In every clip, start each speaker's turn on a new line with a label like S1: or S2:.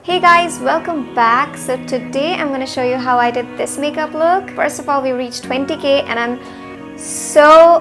S1: Hey guys, welcome back. So today I'm going to show you how I did this makeup look. First of all, we reached 20k and I'm so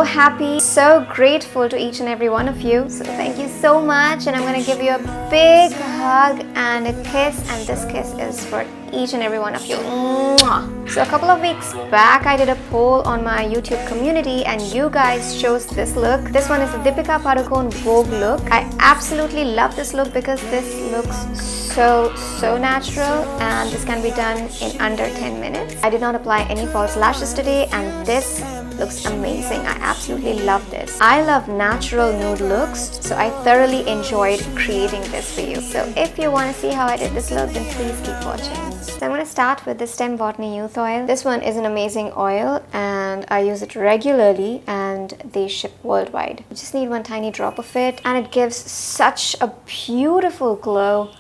S1: happy, so grateful to each and every one of you. So thank you so much, and I'm going to give you a big hug and a kiss, and this kiss is for each and every one of you. Mwah. So a couple of weeks back I did a poll on my YouTube community and you guys chose this look. This one is the Deepika Padukone Vogue look. I absolutely love this look because this looks so natural, and this can be done in under 10 minutes. I did not apply any false lashes today and this looks amazing. I absolutely love this. I love natural nude looks, so I thoroughly enjoyed creating this for you. So if you want to see how I did this look, then please keep watching. So I'm going to start with the Stembotany Youth Oil. This one is an amazing oil and I use it regularly and they ship worldwide. You just need one tiny drop of it and it gives such a beautiful glow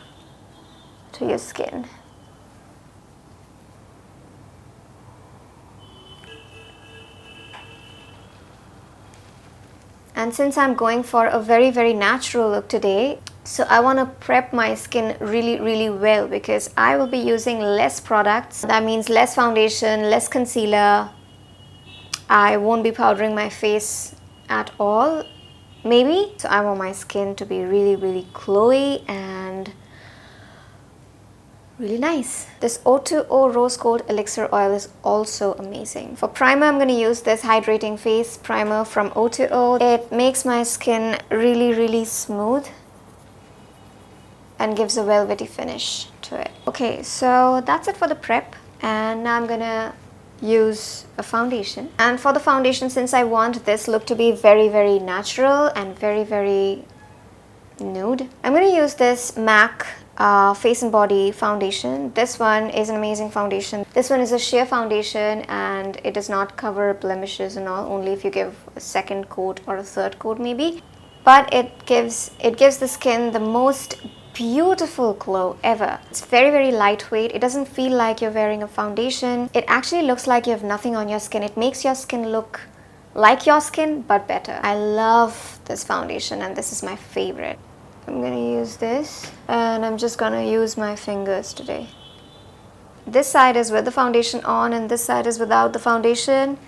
S1: to your skin. And since I'm going for a very natural look today, so I want to prep my skin really well because I will be using less products. That means less foundation, less concealer. I won't be powdering my face at all, maybe. So I want my skin to be really glowy and really nice. This O.Two.O Rose Gold Elixir Oil is also amazing. For primer, I'm going to use this Hydrating Face Primer from O.Two.O. It makes my skin really smooth and gives a velvety finish to it. Okay, so that's it for the prep, and now I'm gonna use a foundation. And for the foundation, since I want this look to be very natural and very nude, I'm gonna use this MAC Face and Body foundation. This one is an amazing foundation. This one is a sheer foundation and it does not cover blemishes and all, only if you give a second coat or a third coat maybe. But it gives the skin the most beautiful glow ever. It's very lightweight. It doesn't feel like you're wearing a foundation. It actually looks like you have nothing on your skin. It makes your skin look like your skin but better. I love this foundation and this is my favorite. I'm gonna use this and I'm just gonna use my fingers today. This side is with the foundation on and this side is without the foundation.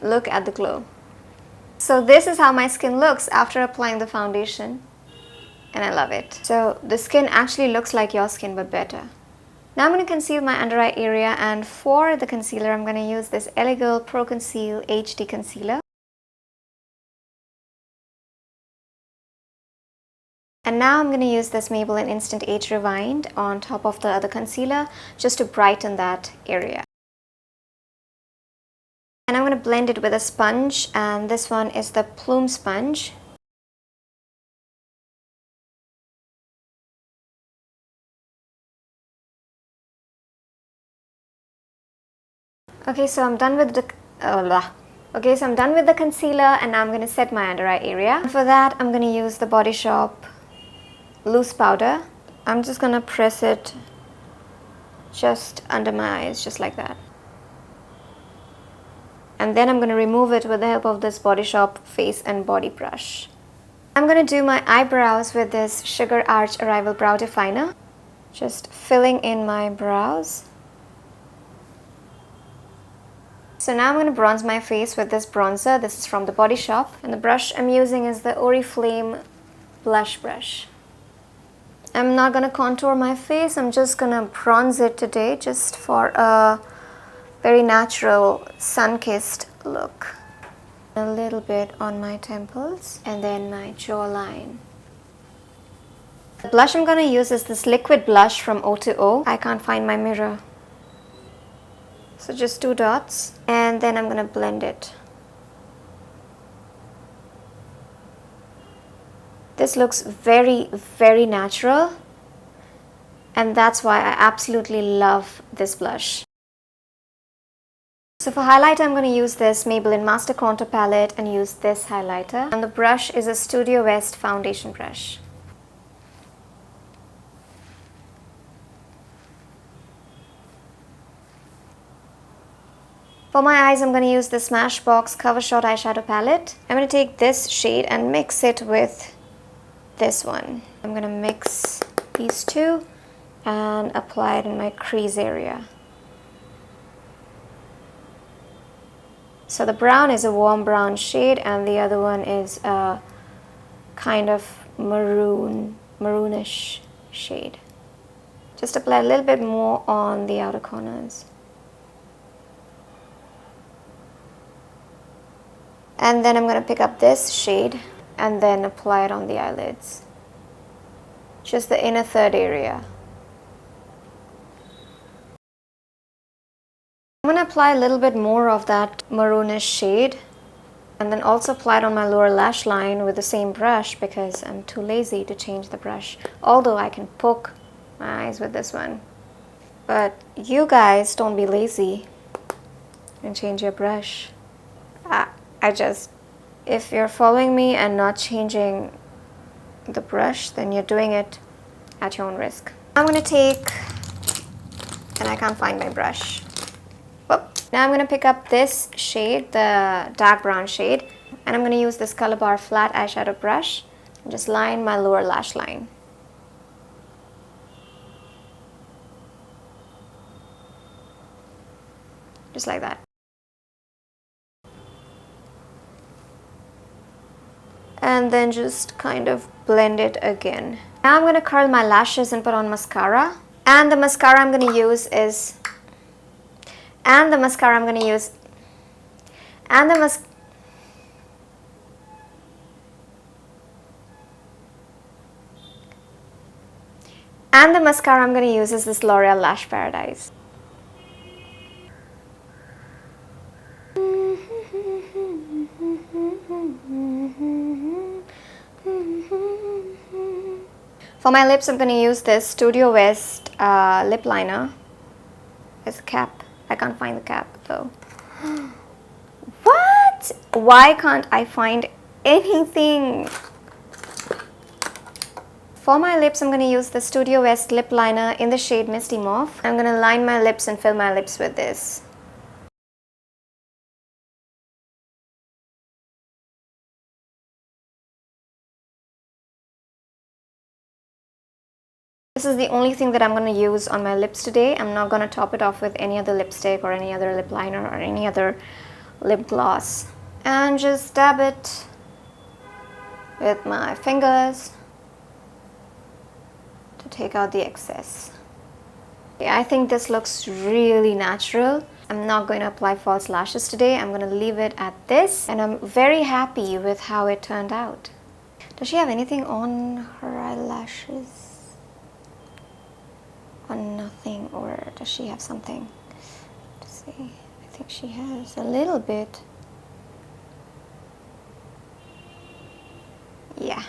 S1: Look at the glow. So this is how my skin looks after applying the foundation and I love it. So the skin actually looks like your skin but better. Now I'm going to conceal my under eye area, and for the concealer I'm going to use this LA Girl Pro Conceal HD Concealer. And now I'm going to use this Maybelline Instant Age Rewind on top of the other concealer just to brighten that area. And I'm going to blend it with a sponge, and this one is the Plume sponge. Okay, so I'm done with the concealer, and now I'm going to set my under eye area. And for that, I'm going to use the Body Shop loose powder. I'm just going to press it just under my eyes, just like that. And then I'm going to remove it with the help of this Body Shop face and body brush. I'm going to do my eyebrows with this Sugar Arch Arrival Brow Definer. Just filling in my brows. So now I'm going to bronze my face with this bronzer. This is from the Body Shop. And the brush I'm using is the Oriflame blush brush. I'm not going to contour my face. I'm just going to bronze it today just for a very natural sun-kissed look. A little bit on my temples and then my jawline. The blush I'm going to use is this liquid blush from O.Two.O. I can't find my mirror. So just 2 dots, and then I'm going to blend it. This looks very natural, and that's why I absolutely love this blush. So for highlighter, I'm going to use this Maybelline Master Contour Palette and use this highlighter. And the brush is a StudioWest foundation brush. For my eyes, I'm going to use the Smashbox Covershot eyeshadow palette. I'm going to take this shade and mix it with this one. I'm gonna mix these two and apply it in my crease area. So the brown is a warm brown shade and the other one is a kind of maroonish shade. Just apply a little bit more on the outer corners. And then I'm going to pick up this shade and then apply it on the eyelids. Just the inner third area. I'm going to apply a little bit more of that maroonish shade and then also apply it on my lower lash line with the same brush because I'm too lazy to change the brush. Although I can poke my eyes with this one. But you guys don't be lazy and change your brush. If you're following me and not changing the brush, then you're doing it at your own risk. I'm gonna take, and I can't find my brush. Whoop. Now I'm gonna pick up this shade, the dark brown shade, and I'm gonna use this Color Bar flat eyeshadow brush and just line my lower lash line. Just like that. And then just kind of blend it again. Now I'm going to curl my lashes and put on mascara. And the mascara I'm going to use is... And the mascara I'm going to use... And the mascara I'm going to use is this L'Oreal Lash Paradise. For my lips, I'm going to use this StudioWest lip liner. It's a cap. I can't find the cap though. What? Why can't I find anything? For my lips, I'm going to use the StudioWest lip liner in the shade Misty Mauve. I'm going to line my lips and fill my lips with this. This is the only thing that I'm going to use on my lips today. I'm not going to top it off with any other lipstick or any other lip liner or any other lip gloss. And just dab it with my fingers to take out the excess. Yeah, I think this looks really natural. I'm not going to apply false lashes today. I'm going to leave it at this. And I'm very happy with how it turned out. Does she have anything on her eyelashes? Or nothing, or does she have something? Let's see. I think she has a little bit. Yeah.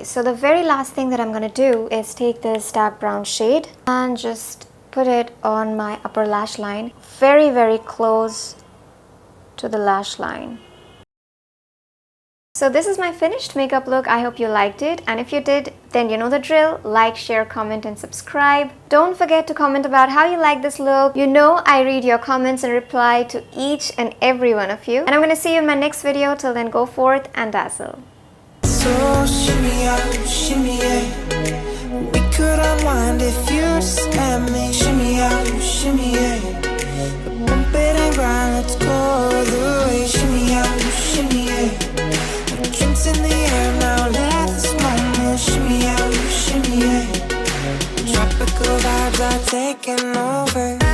S1: So the very last thing that I'm going to do is take this dark brown shade and just put it on my upper lash line, very, very close to the lash line. So this is my finished makeup look. I hope you liked it, and if you did, then you know the drill. Like, share, comment and subscribe. Don't forget to comment about how you like this look. You know I read your comments and reply to each and every one of you. And I'm going to see you in my next video. Till then, go forth and dazzle.
S2: So shimmy up, shimmy yeah. We could unwind if you just let me. Shimmy up, shimmy yeah. Bump it and grind, let's go the way. Shimmy up, shimmy yeah. Drinks in the air now, let this moment shimmy out, shimmy yeah. Tropical vibes are taking over.